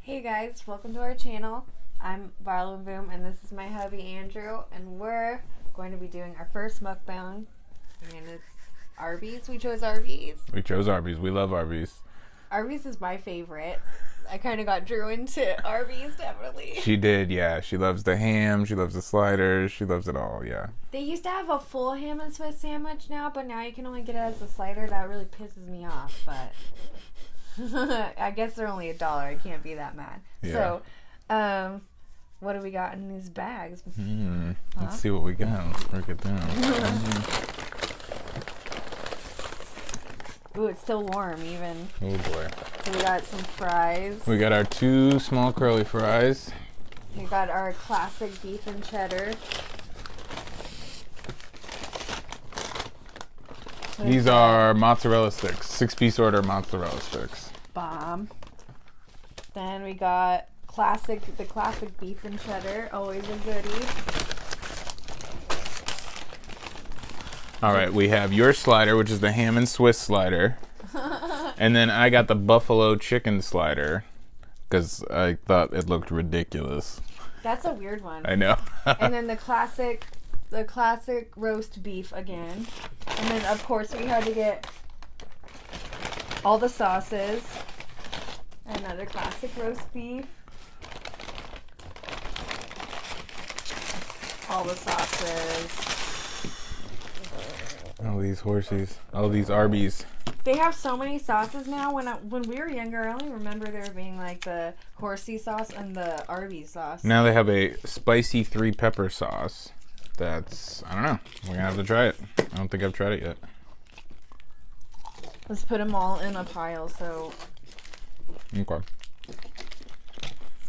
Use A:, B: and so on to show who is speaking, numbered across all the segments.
A: Hey guys, welcome to our channel. I'm Varla and this is my hubby Andrew, and we're going to be doing our first mukbang, and it's Arby's. We chose Arby's.
B: We chose Arbys. We love Arbys.
A: Arby's is my favorite. I kind of got Drew into Arby's, definitely.
B: She did, yeah. She loves the ham. She loves the sliders. She loves it all, yeah.
A: They used to have a full ham and Swiss sandwich now, but now you can only get it as a slider. That really pisses me off, but I guess they're only $1. I can't be that mad.
B: Yeah.
A: So, what do we got in these bags?
B: Let's see what we got. Let's break it down.
A: Ooh, it's still warm even.
B: Oh boy.
A: So we got some fries.
B: We got our 2 small curly fries.
A: We got our classic beef and cheddar.
B: These are mozzarella sticks. 6-piece order mozzarella sticks.
A: Bomb. Then we got the classic beef and cheddar. Always a goodie.
B: All right, we have your slider, which is the ham and Swiss slider. And then I got the buffalo chicken slider because I thought it looked ridiculous.
A: That's a weird one.
B: I know.
A: And then the classic roast beef again. And then of course we had to get all the sauces. Another classic roast beef. All the sauces.
B: Oh, these horsies. Oh, these Arbys.
A: They have so many sauces now. When we were younger, I only remember there being like the horsey sauce and the Arby's sauce.
B: Now they have a spicy 3-pepper sauce. That's, I don't know. We're gonna have to try it. I don't think I've tried it yet.
A: Let's put them all in a pile. So
B: Okay.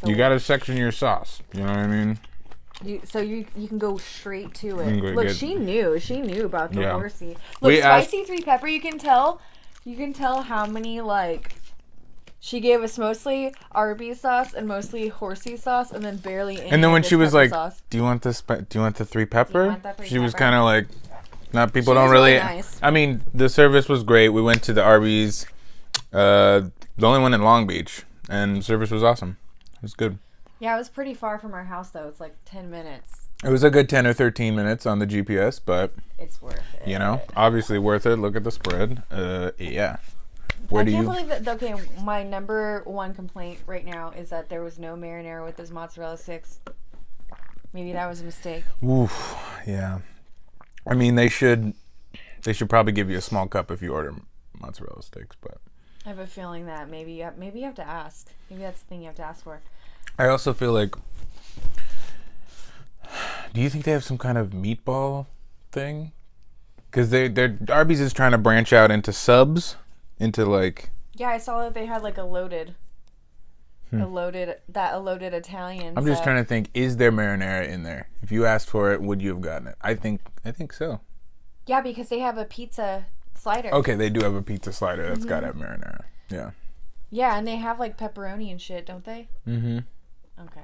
B: You gotta section your sauce. You know what I mean?
A: You can go straight to it.
B: You can go
A: Look,
B: get-
A: she knew about the
B: Yeah.
A: horsey. Look,
B: We asked-
A: spicy 3-pepper. You can tell how many she gave us mostly Arby's sauce and mostly horsey sauce, and then barely any.
B: And then when she was like,
A: sauce.
B: "Do you want the 3-pepper?"
A: want that
B: She was
A: 3-pepper?
B: kind of like, "Not people
A: She
B: don't
A: was
B: really."
A: really nice.
B: I mean, the service was great. We went to the Arbys, the only one in Long Beach, and service was awesome. It was good.
A: Yeah, it was pretty far from our house though. It's like 10 minutes.
B: It was a good 10 or 13 minutes on the GPS, but
A: It's worth it.
B: you know, obviously worth it. Look at the spread. Yeah.
A: I can't believe that. Okay, my number one complaint right now is that there was no marinara with those mozzarella sticks. Maybe that was a mistake.
B: Oof. Yeah. I mean, they should probably give you a small cup if you order mozzarella sticks, but
A: I have a feeling that maybe you have to ask. Maybe that's the thing you have to ask for.
B: I also feel like, do you think they have some kind of meatball thing? Because Arby's is trying to branch out into subs, into like.
A: Yeah, I saw that they had like a loaded Italian.
B: I'm just trying to think: is there marinara in there? If you asked for it, would you have gotten it? I think so.
A: Yeah, because they have a pizza slider.
B: Okay, they do have a pizza slider that's got to have marinara. Yeah.
A: Yeah, and they have like pepperoni and shit, don't they?
B: Mm-hmm.
A: Okay.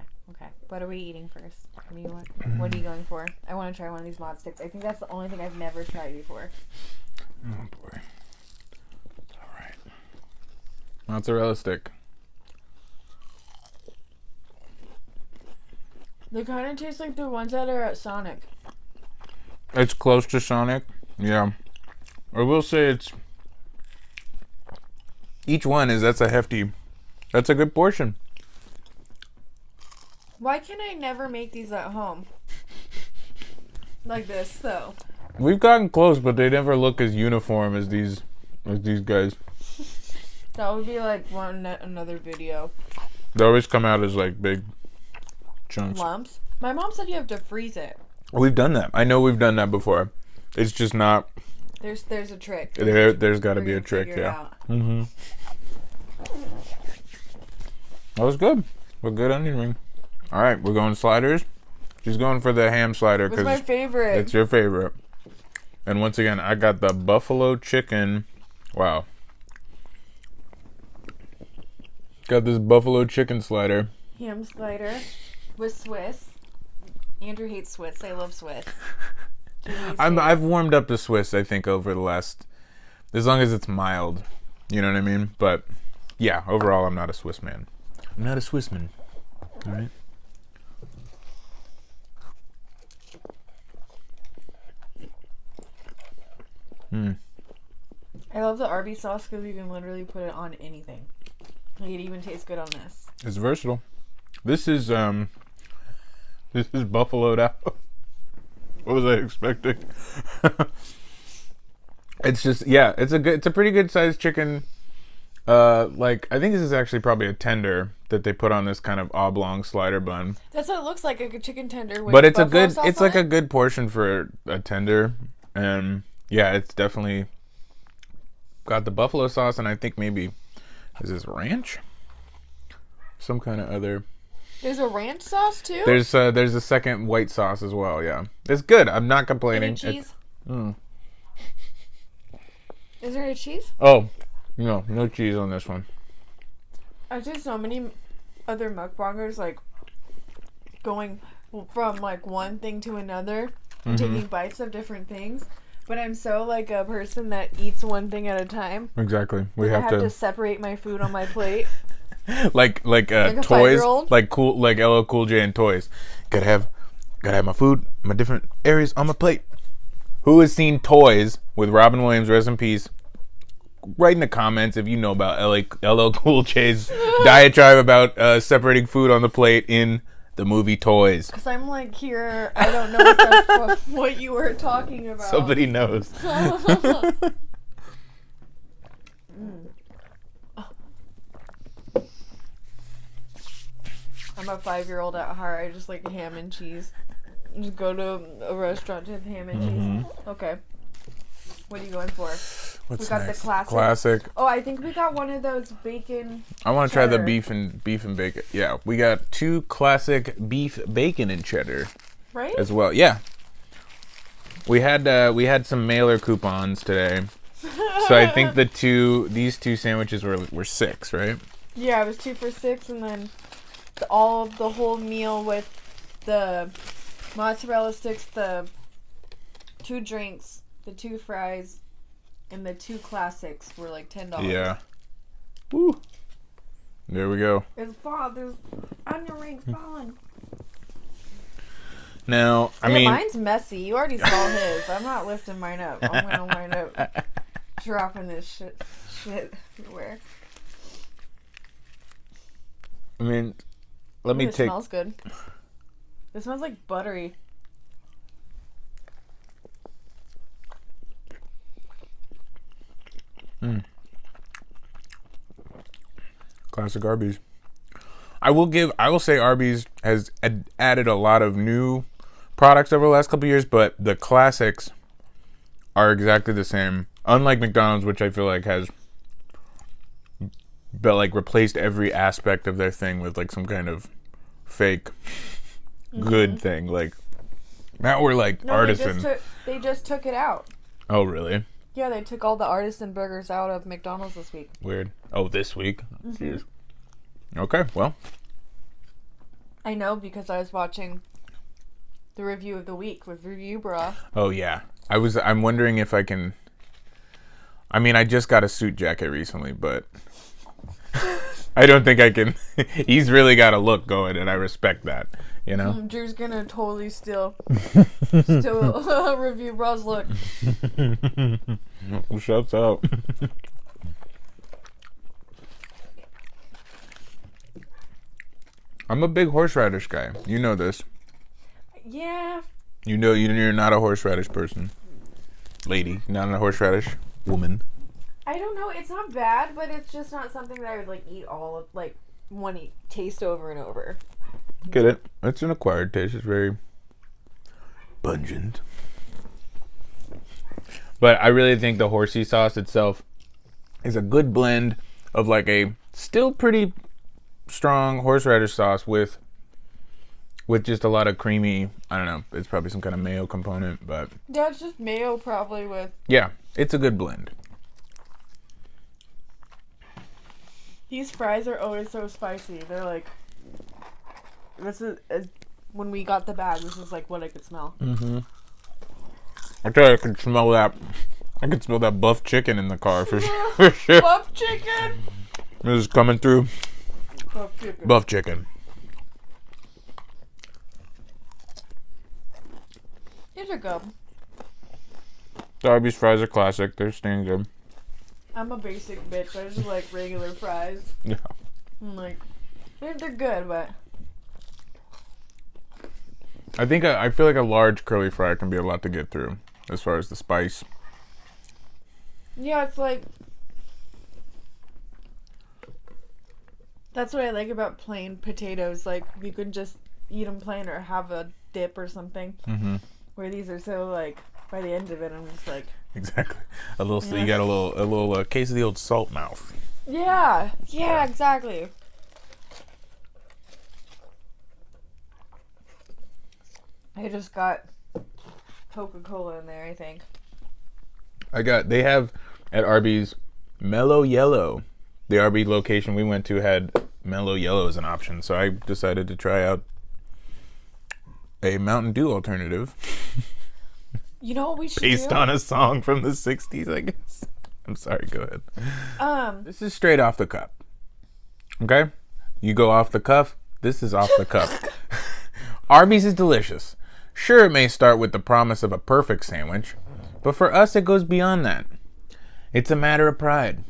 A: What are we eating first? What are you going for? I want to try one of these mod sticks. I think that's the only thing I've never tried before.
B: Oh boy. All right. Mozzarella stick.
A: They kind of taste like the ones that are at Sonic.
B: It's close to Sonic. Yeah. I will say it's. Each one that's a good portion.
A: Why can I never make these at home? Like this, though.
B: We've gotten close, but they never look as uniform as these guys.
A: That would be like another video.
B: They always come out as like big chunks.
A: Lumps? My mom said you have to freeze it.
B: We've done that. I know we've done that before. It's just not.
A: There's a trick.
B: There's got to
A: We're
B: be a
A: gonna
B: trick,
A: figure it
B: yeah.
A: out.
B: Mm-hmm. That was good. A good onion ring. All right, we're going sliders. She's going for the ham slider
A: It's my
B: because
A: favorite.
B: it's your favorite. And once again, I got the buffalo chicken. Wow. Got this buffalo chicken slider.
A: Ham slider with Swiss. Andrew hates Swiss. I love Swiss.
B: I've warmed up to Swiss, I think, over the last, as long as it's mild. You know what I mean? But yeah, overall, I'm not a Swiss man. I'm not a Swissman. All right.
A: I love the Arby sauce because you can literally put it on anything. Like, it even tastes good on this.
B: It's versatile. This is buffaloed out. What was I expecting? It's just, yeah, it's a pretty good sized chicken. Like, I think this is actually probably a tender that they put on this kind of oblong slider bun.
A: That's what it looks like a chicken tender. With
B: But it's
A: buffalo
B: a good portion for a tender, and yeah, it's definitely got the buffalo sauce, and I think maybe is this ranch, some kind of other.
A: There's a ranch sauce too.
B: There's a second white sauce as well. Yeah, it's good. I'm not complaining.
A: Any cheese? Is there any cheese?
B: Oh, no cheese on this one.
A: I see so many other mukbangers like going from like one thing to another, taking bites of different things. But I'm so like a person that eats one thing at a time.
B: Exactly.
A: I have to separate my food on my plate.
B: like
A: a
B: toys,
A: 5-year-old?
B: like LL Cool J and toys. Gotta have my food, my different areas on my plate. Who has seen Toys with Robin Williams, rest in peace? Write in the comments if you know about LL Cool J's diatribe about separating food on the plate in the movie Toys.
A: Because I'm like here, I don't know what you were talking about.
B: Somebody knows.
A: I'm a 5-year-old at heart. I just like ham and cheese. Just go to a restaurant to have ham and cheese. Okay. What are you going for?
B: What's
A: we got
B: next?
A: the classic.
B: Classic.
A: Oh, I think we got one of those bacon.
B: I want to try the
A: cheddar.
B: beef and bacon. Yeah, we got 2 classic beef, bacon, and cheddar.
A: Right?
B: As well. Yeah. We had some mailer coupons today. So I think these two sandwiches were 6, right?
A: Yeah, it was 2 for $6, and then the whole meal with the mozzarella sticks, the 2 drinks, the 2 fries, and the 2 classics were like $10.
B: Yeah. Woo. There we go.
A: There's onion rings falling.
B: Now,
A: mine's messy. You already saw his. I'm not lifting mine up. I'm gonna wind up dropping this shit everywhere.
B: Let me
A: It
B: take.
A: smells good. It smells like buttery.
B: Classic Arby's. I will say Arby's has added a lot of new products over the last couple of years, but the classics are exactly the same. Unlike McDonald's, which I feel like has replaced every aspect of their thing with like some kind of fake good thing. Like now we're like artisan.
A: They just took it out.
B: Oh really?
A: Yeah, they took all the artisan burgers out of McDonald's this week.
B: Weird. Oh, this week? Jeez. Okay, well.
A: I know because I was watching the review of the week with Review Bra.
B: Oh yeah. I'm wondering if I can. I just got a suit jacket recently, but I don't think I can. He's really got a look going, and I respect that. You know.
A: Drew's gonna totally steal Review Bra's look.
B: Shuts up. I'm a big horseradish guy. You know this.
A: Yeah.
B: You know you're not a horseradish person. Lady, not a horseradish woman.
A: I don't know. It's not bad, but it's just not something that I would like eat all of, like want to taste over and over.
B: Get it? It's an acquired taste. It's very pungent. But I really think the horsey sauce itself is a good blend of like a still pretty strong horseradish sauce with just a lot of creamy, I don't know, it's probably some kind of mayo component, but
A: Yeah, it's just mayo probably with.
B: yeah, it's a good blend.
A: These fries are always so spicy. They're like, this is when we got the bag. This is like what I could smell.
B: I tell you, I can smell that. I can smell that buff chicken in the car for sure.
A: Buff chicken.
B: This is coming through.
A: Buff chicken.
B: Buff chicken.
A: These are good.
B: The Arby's fries are classic. They're staying good.
A: I'm a basic bitch. I just like regular fries.
B: Yeah.
A: I'm like, they're good, but
B: I feel like a large curly fry can be a lot to get through as far as the spice.
A: yeah, it's like that's what I like about plain potatoes. Like you can just eat them plain or have a dip or something.
B: Mm-hmm.
A: Where these are so like by the end of it, I'm just like
B: Exactly. A little.
A: Yeah.
B: You got a little case of the old salt mouth.
A: yeah, exactly. I just got Coca-Cola in there, I think.
B: They have at Arby's Mellow Yellow. The Arby location we went to had Mellow Yellow as an option, so I decided to try out a Mountain Dew alternative.
A: You know what we should
B: Based
A: do?
B: on a song from the 60s, I guess. I'm sorry, go ahead. This is straight off the cuff. Okay? You go off the cuff, this is off the cuff. Arby's is delicious. Sure, it may start with the promise of a perfect sandwich, but for us it goes beyond that. It's a matter of pride.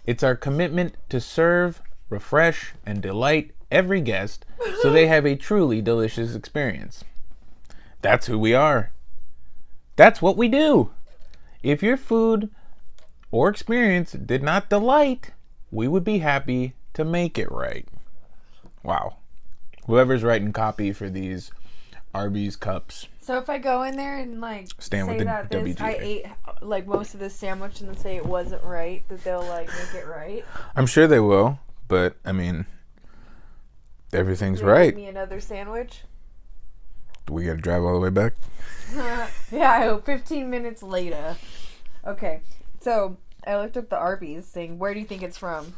B: It's our commitment to serve, refresh, and delight every guest so they have a truly delicious experience. That's who we are. That's what we do. If your food or experience did not delight, we would be happy to make it right. Wow. Whoever's writing copy for these Arby's cups.
A: So if I go in there and like
B: Stand
A: say
B: with the
A: that this,
B: WGA.
A: I ate like most of this sandwich and then say it wasn't right, that they'll like make it right.
B: I'm sure they will, but I mean, everything's
A: You'll
B: right.
A: Give me another sandwich.
B: Do we gotta drive all the way back?
A: Yeah, I hope 15 minutes later. Okay, so I looked up the Arby's thing. Where do you think it's from?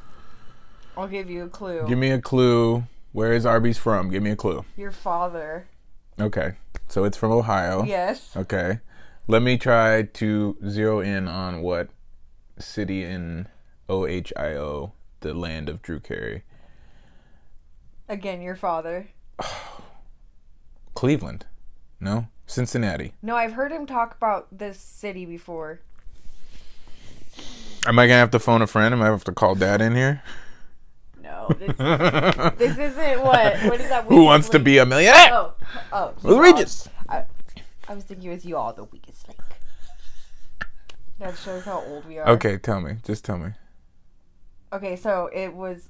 A: I'll give you a clue.
B: Give me a clue. Where is Arby's from? Give me a clue.
A: Your father.
B: Okay, so it's from Ohio.
A: Yes.
B: Okay. Let me try to zero in on what city in Ohio, the land of Drew Carey.
A: Again, your father.
B: Cleveland. No? Cincinnati.
A: No, I've heard him talk about this city before.
B: Am I gonna have to phone a friend? Am I gonna have to call Dad in here?
A: No, this isn't what is that?
B: Who wants to be a millionaire?
A: Oh,
B: Will Regis.
A: I was thinking it was you all the weakest link. That shows how old we are.
B: Okay, tell me. Just tell me.
A: Okay, so it was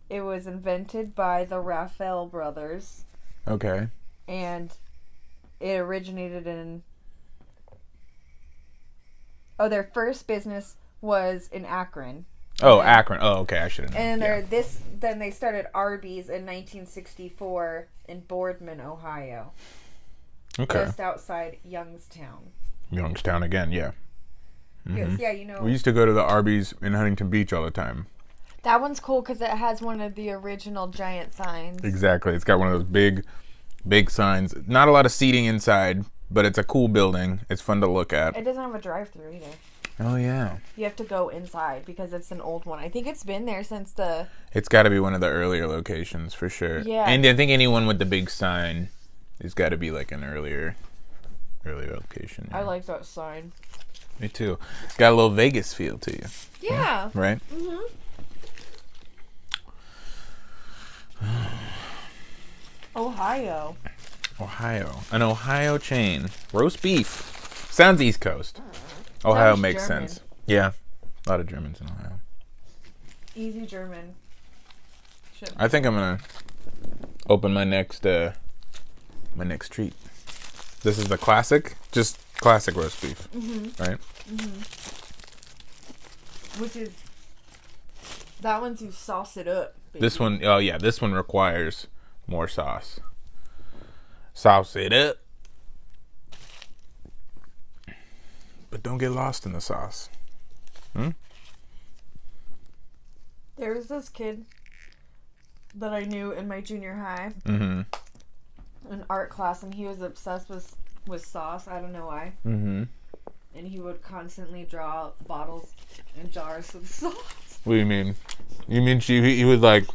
A: invented by the Raphael brothers,
B: Okay.
A: and it originated in. Oh, their first business was in Akron.
B: Oh, Akron. Oh, okay. I should have known.
A: And then they started Arby's in 1964 in Boardman, Ohio.
B: Okay.
A: Just outside Youngstown.
B: Youngstown again, yeah.
A: Yes, yeah, you know.
B: We used to go to the Arby's in Huntington Beach all the time.
A: That one's cool because it has one of the original giant signs.
B: Exactly. It's got one of those big signs. Not a lot of seating inside, but it's a cool building. It's fun to look at.
A: It doesn't have a drive-through either.
B: Oh, yeah.
A: You have to go inside because it's an old one. I think it's been there since the...
B: It's got to be one of the earlier locations for sure.
A: Yeah.
B: And I think anyone with the big sign has got to be like an earlier location. Yeah.
A: I like that sign.
B: Me too. It's got a little Vegas feel to you.
A: Yeah.
B: Right?
A: Mm-hmm. Ohio.
B: An Ohio chain. Roast beef. Sounds East Coast. Ohio
A: Sounds
B: makes
A: German.
B: sense. Yeah. A lot of Germans in Ohio.
A: Easy German. Shit.
B: I think I'm going to open my next treat. This is the classic, just classic roast beef. Mm-hmm. Right?
A: Mm-hmm. Which is... That one's you sauce it up. Baby.
B: This one, oh yeah, this one requires more sauce. Sauce it up. But don't get lost in the sauce.
A: There was this kid that I knew in my junior high,
B: Mm-hmm.
A: in art class, and he was obsessed with sauce. I don't know why.
B: Mm-hmm.
A: And he would constantly draw bottles and jars of sauce.
B: What do you mean? You mean he would like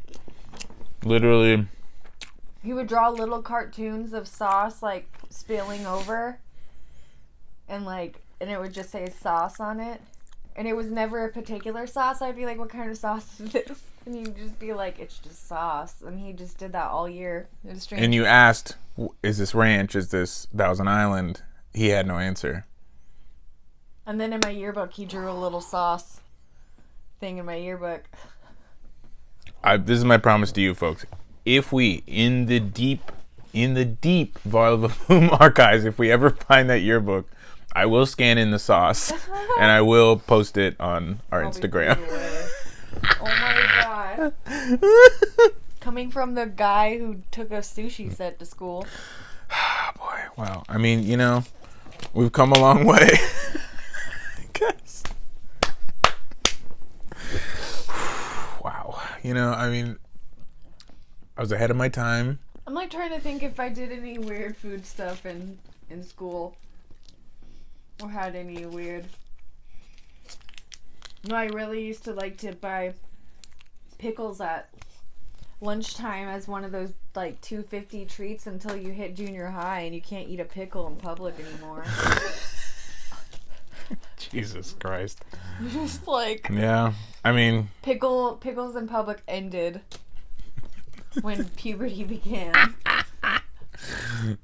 B: literally.
A: He would draw little cartoons of sauce like spilling over, and it would just say sauce on it, and it was never a particular sauce. I'd be like, "What kind of sauce is this?" And he'd just be like, "It's just sauce," and he just did that all year. It was strange.
B: And you asked, "Is this ranch? Is this Thousand Island?" He had no answer.
A: And then in my yearbook, he drew a little sauce thing in my yearbook.
B: This is my promise to you folks. If we, in the deep Varla archives, if we ever find that yearbook, I will scan in the sauce and I will post it on our Instagram.
A: Oh my god. Coming from the guy who took a sushi set to school.
B: Boy, wow. I mean, we've come a long way. Guys. Wow. I mean, I was ahead of my time.
A: I'm trying to think if I did any weird food stuff in school. Or had any weird. No, I really used to like to buy pickles at lunchtime as one of those $2.50 treats until you hit junior high and you can't eat a pickle in public anymore.
B: Jesus Christ.
A: Just
B: yeah, I mean,
A: pickles in public ended when puberty began.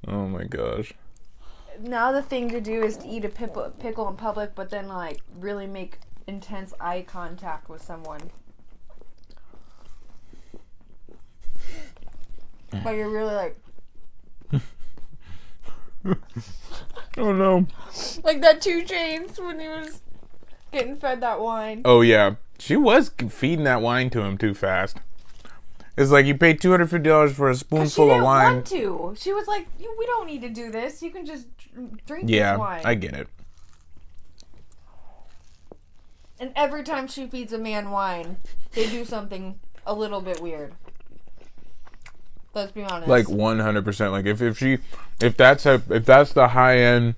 B: Oh my gosh.
A: Now the thing to do is to eat a pickle in public, but then really make intense eye contact with someone. But you're really
B: Oh no.
A: like that 2 Chainz when he was getting fed that wine.
B: Oh yeah, she was feeding that wine to him too fast. It's like you paid $250 for a spoonful of wine.
A: She didn't want to. She was like, "We don't need to do this. You can just drink
B: Yeah,
A: this wine."
B: I get it.
A: And every time she feeds a man wine, they do something a little bit weird. Let's be honest.
B: 100%. If that's the high end,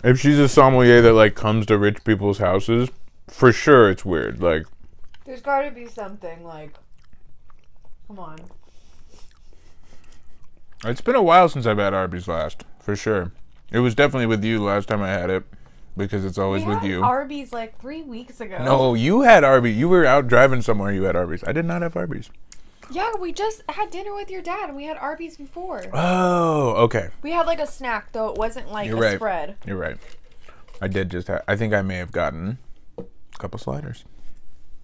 B: if she's a sommelier that comes to rich people's houses, for sure it's weird.
A: There's got to be something come on.
B: It's been a while since I've had Arby's last, for sure. It was definitely with you last time I had it, because it's always with you.
A: Arby's 3 weeks ago.
B: No, you had Arby's. You were out driving somewhere. You had Arby's. I did not have Arby's.
A: Yeah, we just had dinner with your dad, and we had Arby's before.
B: Oh, okay.
A: We had a snack, though. It wasn't
B: You're
A: a
B: right.
A: spread.
B: You're right. I did just have... I think I may have gotten a couple sliders.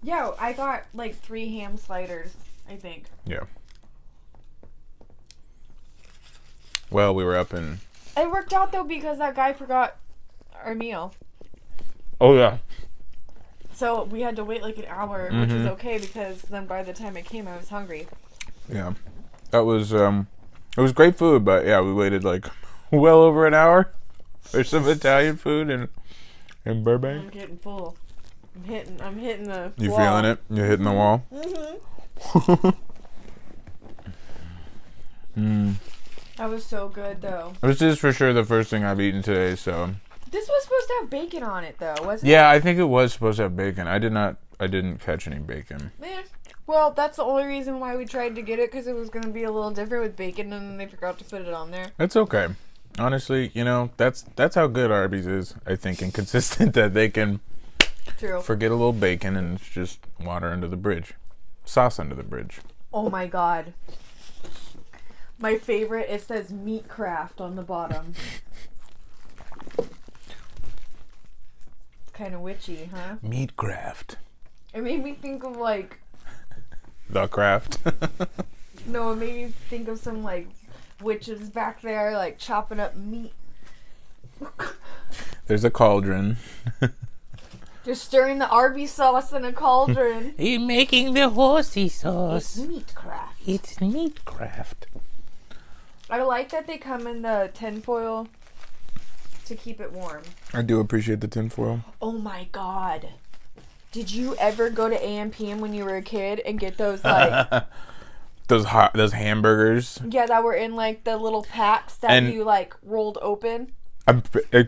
A: Yeah, I got 3 ham sliders, I think.
B: Yeah. Well, we were up in...
A: It worked out, though, because that guy forgot our meal.
B: Oh, yeah.
A: So we had to wait an hour, which was okay because then by the time it came, I was hungry.
B: Yeah. That was, it was great food, but yeah, we waited well over an hour for some Italian food in Burbank.
A: I'm getting full. I'm hitting the
B: You
A: wall.
B: feeling it? You're hitting the wall?
A: That was so good, though.
B: This is for sure the first thing I've eaten today, so...
A: This was supposed to have bacon on it, though, wasn't
B: Yeah, I think it was supposed to have bacon. I didn't catch any bacon.
A: it? Well, that's the only reason why we tried to get it, because it was going to be a little different with bacon, and then they forgot to put it on there.
B: It's okay. Honestly, that's how good Arby's is, I think, and consistent that they can
A: True.
B: forget a little bacon and it's just water under the bridge. Sauce under the bridge.
A: Oh my god. My favorite, it says meat craft on the bottom. Kind of witchy, huh?
B: Meat craft.
A: It made me think of
B: The craft.
A: no, it made me think of some witches back there chopping up meat.
B: There's a cauldron.
A: Just stirring the Arby sauce in a cauldron.
B: You're making the horsey
A: It's
B: sauce.
A: meat craft.
B: It's meat craft.
A: I like that they come in the tinfoil to keep it warm.
B: I do appreciate the tinfoil.
A: Oh my god. Did you ever go to AMPM when you were a kid and get those
B: those hamburgers.
A: yeah, that were in the little packs that
B: And-
A: you rolled open?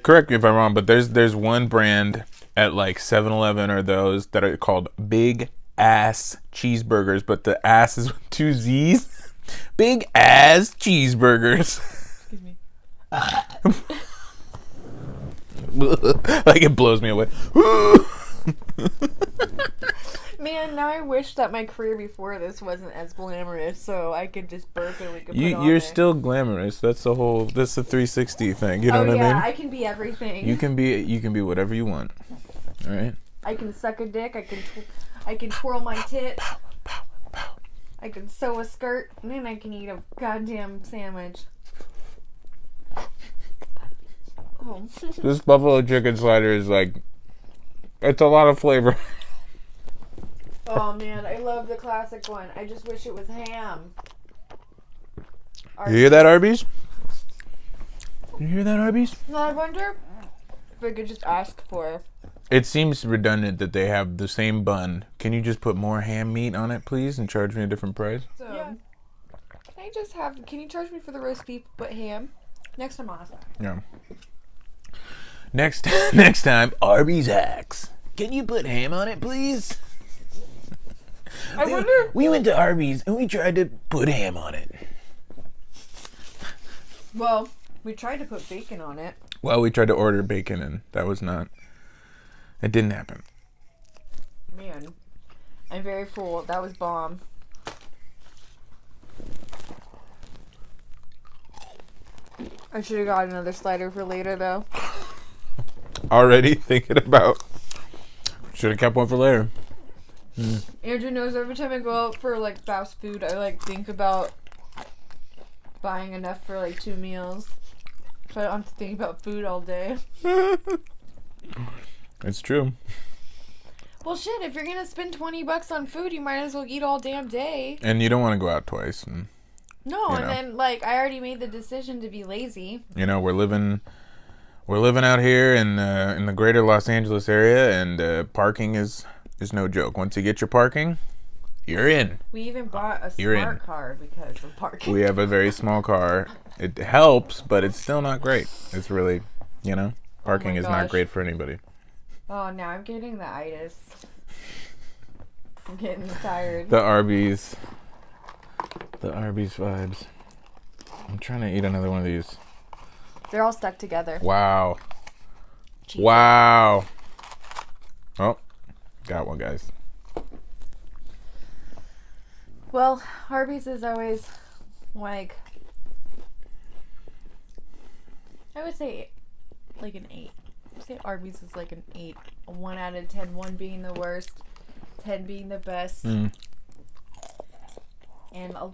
B: Correct me if I'm wrong, but there's one brand at 7-Eleven or those that are called big ass cheeseburgers, but the ass is with 2 Z's. Big ass cheeseburgers.
A: Excuse me.
B: Like it blows me away.
A: Man, now I wish that my career before this wasn't as glamorous, so I could just burp and we could put it on
B: You're
A: there.
B: still glamorous. That's the 360 thing. You know
A: Oh
B: what
A: yeah,
B: I mean?
A: I can be everything.
B: You can be whatever you want. All right.
A: I can suck a dick. I can twirl my tit. I can sew a skirt, and then I can eat a goddamn sandwich. Oh.
B: This buffalo chicken slider is like, it's a lot of flavor.
A: Oh man, I love the classic one. I just wish it was ham.
B: You hear that, Arby's? You hear that, Arby's?
A: No, I wonder if I could just ask for.
B: It seems redundant that they have the same bun. Can you just put more ham meat on it, please, and charge me a different price?
A: So, yeah. Can you charge me for the roast beef but ham? Next time I'll ask that.
B: Yeah. Next time, Arby's hacks. Can you put ham on it, please?
A: I wonder.
B: We went to Arby's and we tried to put ham on it.
A: Well, we tried to put bacon on it.
B: Well, we tried to order bacon and it didn't happen.
A: Man, I'm very full. That was bomb. I should have got another slider for later, though.
B: Already thinking about, should have kept one for later.
A: Andrew knows every time I go out for like fast food, I like think about buying enough for like 2 meals, so I don't have to think about food all day.
B: It's true.
A: Well, shit, if you're gonna spend $20 on food, you might as well eat all damn day.
B: And you don't want to go out twice. And,
A: No,
B: you
A: and
B: know.
A: then like I already made the decision to be lazy.
B: you know, we're living out here in the greater Los Angeles area, and parking is no joke. Once you get your parking, you're in.
A: We even bought a
B: You're
A: smart
B: in.
A: car because of parking.
B: We have a very small car. It helps, but it's still not great. It's really, parking is not
A: gosh.
B: great for anybody.
A: Oh, now I'm getting the itis. I'm getting tired.
B: The Arbys vibes. I'm trying to eat another one of these.
A: They're all stuck together.
B: Wow.
A: Jeez.
B: Wow. Oh, got one, guys.
A: Well, Arby's is always like, I would say like an 8. I'd say Arby's is like an 8. A 1 out of 10. 1 being the worst, 10 being the best. And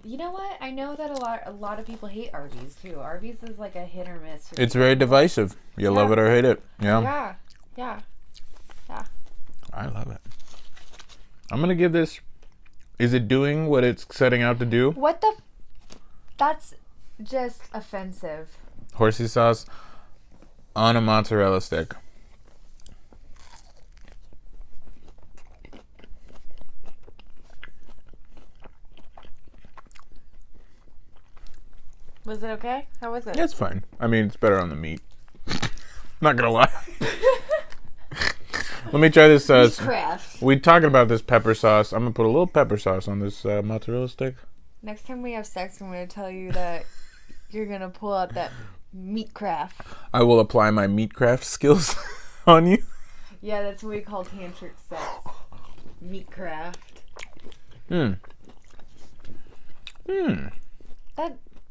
A: you know what? I know that a lot of people hate Arby's too. Arby's is like a hit or miss. for
B: It's
A: people.
B: very divisive. You love it or hate it. Yeah.
A: Yeah.
B: I love it. I'm going to give this... Is it doing what it's setting out to do?
A: What the? That's just offensive.
B: Horsey sauce on a mozzarella stick.
A: Was it okay? How was it?
B: Yeah, it's fine. I mean, it's better on the meat. Not gonna lie. Let me try this.
A: Craft.
B: We talking about this pepper sauce. I'm gonna put a little pepper sauce on this mozzarella stick.
A: Next time we have sex, I'm going to tell you that you're going to pull out that meat craft.
B: I will apply my meat craft skills on you.
A: Yeah, that's what we call tantric sex. Meat craft. That,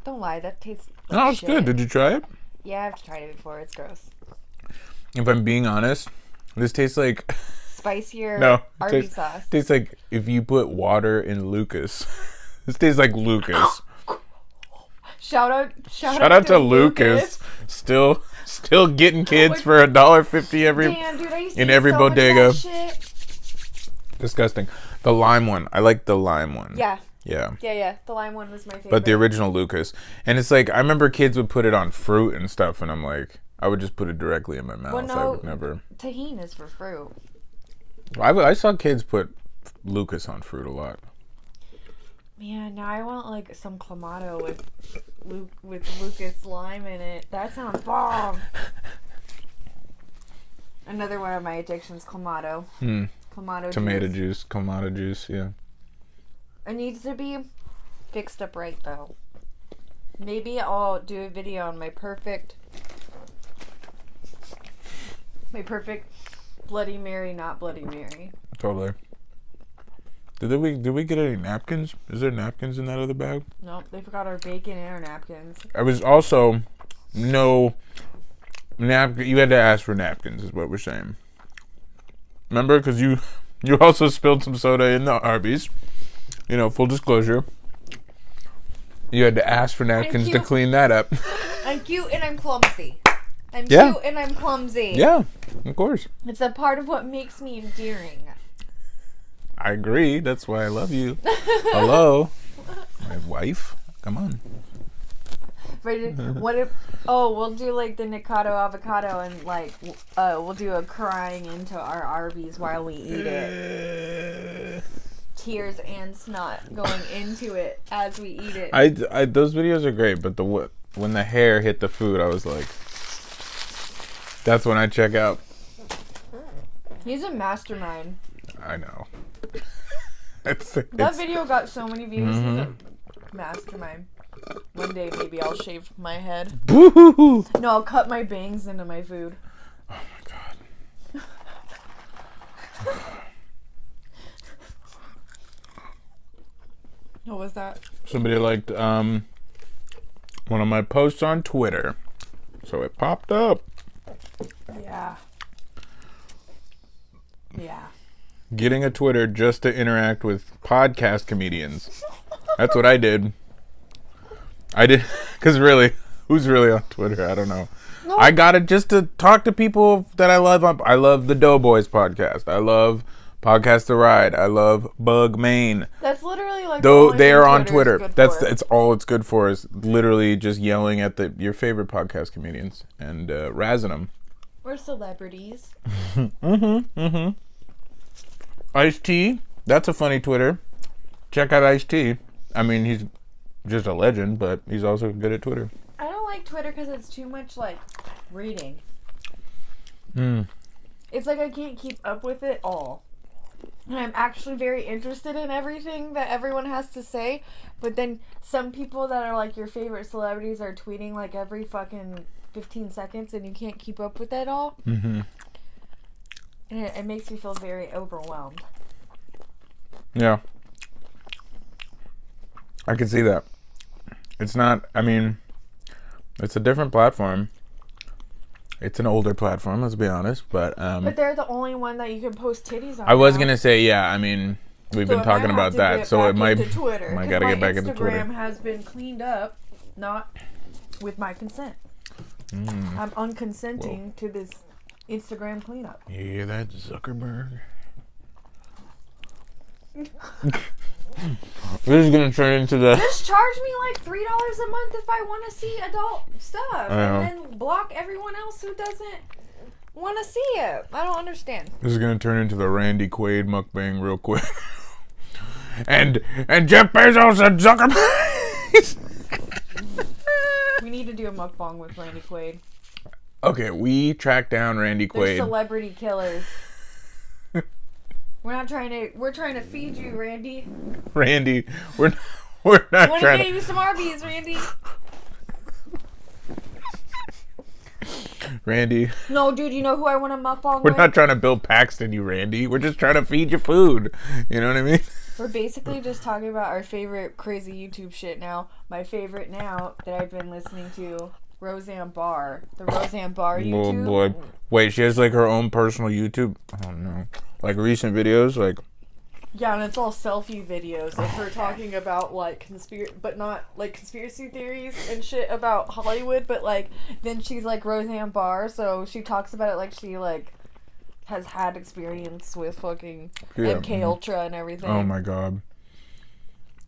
A: don't lie, that tastes like
B: Oh, it's
A: shit.
B: good. Did you try it?
A: Yeah, I've tried it before. It's gross.
B: If I'm being honest, this tastes like...
A: Spicier
B: No.
A: Arby sauce.
B: Tastes like if you put water in Lucas. This tastes like Lucas.
A: Shout out
B: to Lucas. Still getting kids for $1.50 every...
A: Damn, dude, I used to
B: in
A: eat
B: every
A: so much of
B: bodega.
A: that shit.
B: Disgusting. The lime one. I like the lime one.
A: Yeah.
B: Yeah.
A: The lime one was my favorite.
B: But the original Lucas. And it's like, I remember kids would put it on fruit and stuff, and I'm like, I would just put it directly in my mouth.
A: Well, no,
B: I would never...
A: Tahini is for fruit.
B: I saw kids put Lucas on fruit a lot.
A: Man, now I want like some clamato with Lucas lime in it. That sounds bomb. Another one of my addictions, clamato. Clamato
B: Tomato juice, clamato juice, yeah.
A: It needs to be fixed up right though. Maybe I'll do a video on my perfect Bloody Mary, not Bloody Mary.
B: Totally. Did we get any napkins? Is there napkins in that other bag?
A: Nope, they forgot our bacon and our napkins.
B: I was also no napkin. You had to ask for napkins, is what we're saying. Remember, because you also spilled some soda in the Arbys. You know, full disclosure. You had to ask for napkins to clean that up.
A: I'm cute and I'm clumsy. Cute and I'm clumsy.
B: Yeah, of course.
A: It's a part of what makes me endearing.
B: I agree. That's why I love you. Hello, my wife. Come on.
A: What if? Oh, we'll do like the Nikado avocado and like we'll do a crying into our Arby's while we eat it. Tears and snot going into it as we eat it.
B: I those videos are great, but when the hair hit the food, I was like, that's when I check out.
A: He's a mastermind.
B: I know.
A: That video got so many views. Mm-hmm. He's a mastermind. One day maybe I'll shave my head.
B: Boo-hoo-hoo.
A: No, I'll cut my bangs into my food.
B: Oh my god.
A: What was that?
B: Somebody liked one of my posts on Twitter, so it popped up.
A: Yeah. Yeah.
B: Getting a Twitter just to interact with podcast comedians. That's what I did. Because really, who's really on Twitter? I don't know. No. I got it just to talk to people that I love. I love the Doughboys podcast. I love Podcast The Ride. I love Bug Maine.
A: That's literally like
B: though they are on Twitter. It's all it's good for is literally just yelling at your favorite podcast comedians and razzing them.
A: We're celebrities.
B: Ice-T, that's a funny Twitter. Check out Ice-T. I mean, he's just a legend, but he's also good at Twitter.
A: I don't like Twitter because it's too much like reading. It's like I can't keep up with it all. And I'm actually very interested in everything that everyone has to say, but then some people that are like your favorite celebrities are tweeting like every fucking 15 seconds and you can't keep up with that all. Mm-hmm. And it makes me feel very overwhelmed.
B: Yeah. I can see that. It's not, I mean, it's a different platform. It's an older platform, let's be honest, but
A: they're the only one that you can post titties on.
B: I was going to say, yeah, I mean, we've been talking about that, so it might
A: Twitter.
B: Might got to get back into Twitter.
A: Instagram has been cleaned up, not with my consent. I'm unconsenting to this Instagram cleanup.
B: You hear that, Zuckerberg? This is gonna turn into the.
A: Just charge me like $3 a month if I want to see adult stuff, and then block everyone else who doesn't want to see it. I don't understand.
B: This is gonna turn into the Randy Quaid mukbang real quick. and Jeff Bezos and Zuckerberg.
A: We need to do a mukbang with Randy Quaid.
B: Okay, we tracked down Randy Quaid.
A: They're celebrity killers. We're trying to feed you, Randy.
B: Randy, we're not trying to.
A: Want to get you some Arbys, Randy?
B: Randy.
A: No, dude, you know who I want to mukbang
B: We're
A: with?
B: not trying to build Paxton, you Randy. We're just trying to feed you food. You know what I mean?
A: We're basically just talking about our favorite crazy YouTube shit now. My favorite now that I've been listening to, Roseanne Barr. The Roseanne Barr YouTube.
B: Oh, boy. Wait, she has, like, her own personal YouTube? Oh, no. Like, recent videos? Like...
A: Yeah, and it's all selfie videos of her talking about, like, but not, like, conspiracy theories and shit about Hollywood, but, like, then she's, like, Roseanne Barr, so she talks about it like she, like, has had experience with fucking MK Ultra and everything.
B: Oh, my God.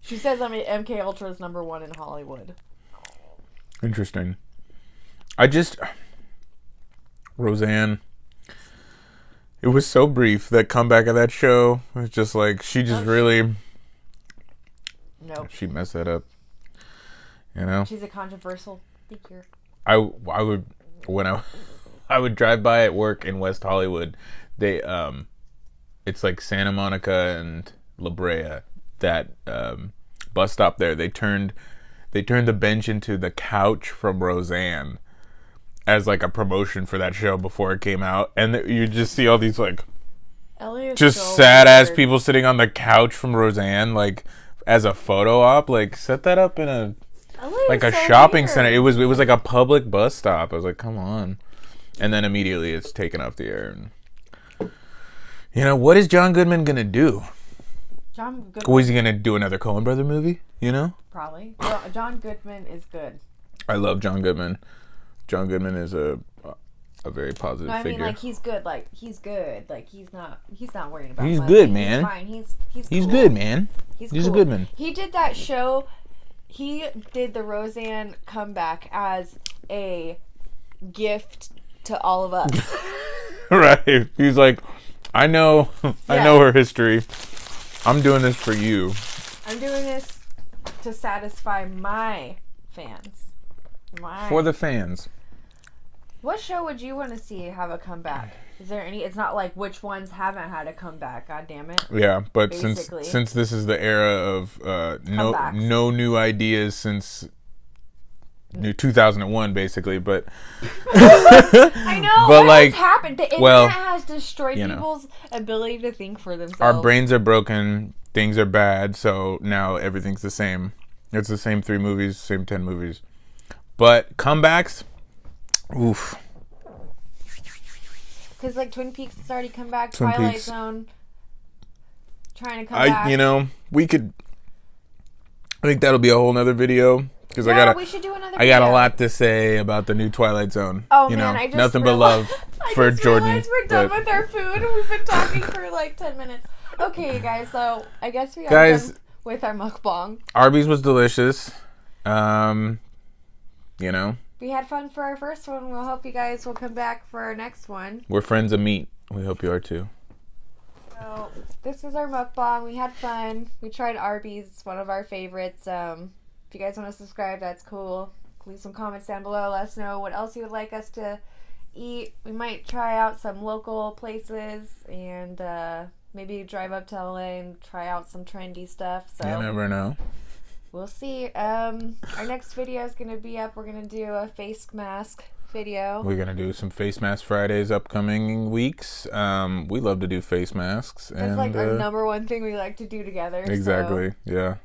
A: She says, I mean, MK Ultra is #1 in Hollywood.
B: Interesting. Roseanne... It was so brief, that comeback of that show. It was just like, she just really...
A: Nope.
B: She messed that up. You know?
A: She's a controversial figure.
B: I would... When I would drive by at work in West Hollywood, it's like Santa Monica and La Brea, that bus stop there, they turned the bench into the couch from Roseanne as like a promotion for that show before it came out, and you just see all these like just
A: so
B: sad ass
A: weird.
B: people sitting on the couch from Roseanne, like as a photo op. Like set that up in a like a
A: so
B: shopping
A: weird.
B: center. It was like a public bus stop. I was like, come on. And then immediately it's taken off the air. And, you know, what is John Goodman gonna do?
A: John Goodman.
B: Or is he gonna do another Coen Brother movie? You know?
A: Probably. Well, John Goodman is good.
B: I love John Goodman. John Goodman is a very positive
A: No, I
B: figure.
A: mean, like, he's good. Like, he's good. Like, he's not worried about
B: He's
A: money.
B: good, man.
A: He's fine. He's
B: He's
A: cool.
B: good, man.
A: He's
B: a
A: cool.
B: good man.
A: He did that show. He did the Roseanne comeback as a gift to all of us.
B: Right. He's like, I know
A: Yeah.
B: her history. I'm doing this for you.
A: I'm doing this to satisfy my fans.
B: For the fans.
A: What show would you want to see have a comeback? Is there any? It's not like which ones haven't had a comeback. God damn it.
B: Yeah, but
A: Basically.
B: since this is the era of
A: Comebacks.
B: no new ideas since 2001, basically. But
A: I know.
B: But
A: what
B: like,
A: has happened? The internet
B: well,
A: has destroyed
B: you know.
A: people's ability to think for themselves.
B: our brains are broken, things are bad, so now everything's the same. It's the same 3 movies, same 10 movies. But comebacks, oof.
A: Because like Twin Peaks has already come back.
B: Twin
A: Twilight
B: Peaks.
A: Zone trying to come back.
B: You know, we could. I think that'll be a whole nother video because
A: we should do another.
B: I got a
A: video.
B: lot to say about the new Twilight Zone.
A: Oh
B: you
A: man,
B: know,
A: I just
B: nothing but
A: realized-
B: love
A: I
B: for
A: just
B: Jordan.
A: realized we're done
B: but-
A: with our food and we've been talking for like 10 minutes. Okay, guys, so I guess we are
B: Guys-
A: done with our mukbang.
B: Arby's was delicious. You know,
A: We had fun for our first one. We'll hope you guys will come back for our next one.
B: we're friends of meat. We hope you are too.
A: So this is our mukbang. We had fun. We tried Arby's. It's one of our favorites. If you guys want to subscribe, that's cool. Leave some comments down below. Let us know what else you would like us to eat. We might try out some local places and maybe drive up to LA and try out some trendy stuff. So
B: You never know.
A: we'll see. Our next video is going to be up. We're going to do a face mask video.
B: We're gonna do some face mask Fridays upcoming weeks. We love to do face masks.
A: That's
B: and,
A: like our number one thing we like to do together.
B: Exactly.
A: So
B: Yeah.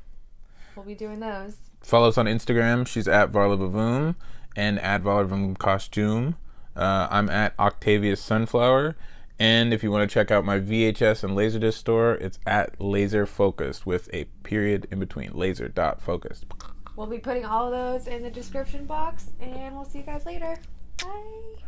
A: we'll be doing those.
B: Follow us on Instagram. She's at Varla Bavoom and at Varla Bavoom Costume. I'm at Octavius Sunflower. And if you want to check out my VHS and Laserdisc store, it's at Laser Focused with a period in between. Laser.focused.
A: We'll be putting all of those in the description box, and we'll see you guys later. Bye.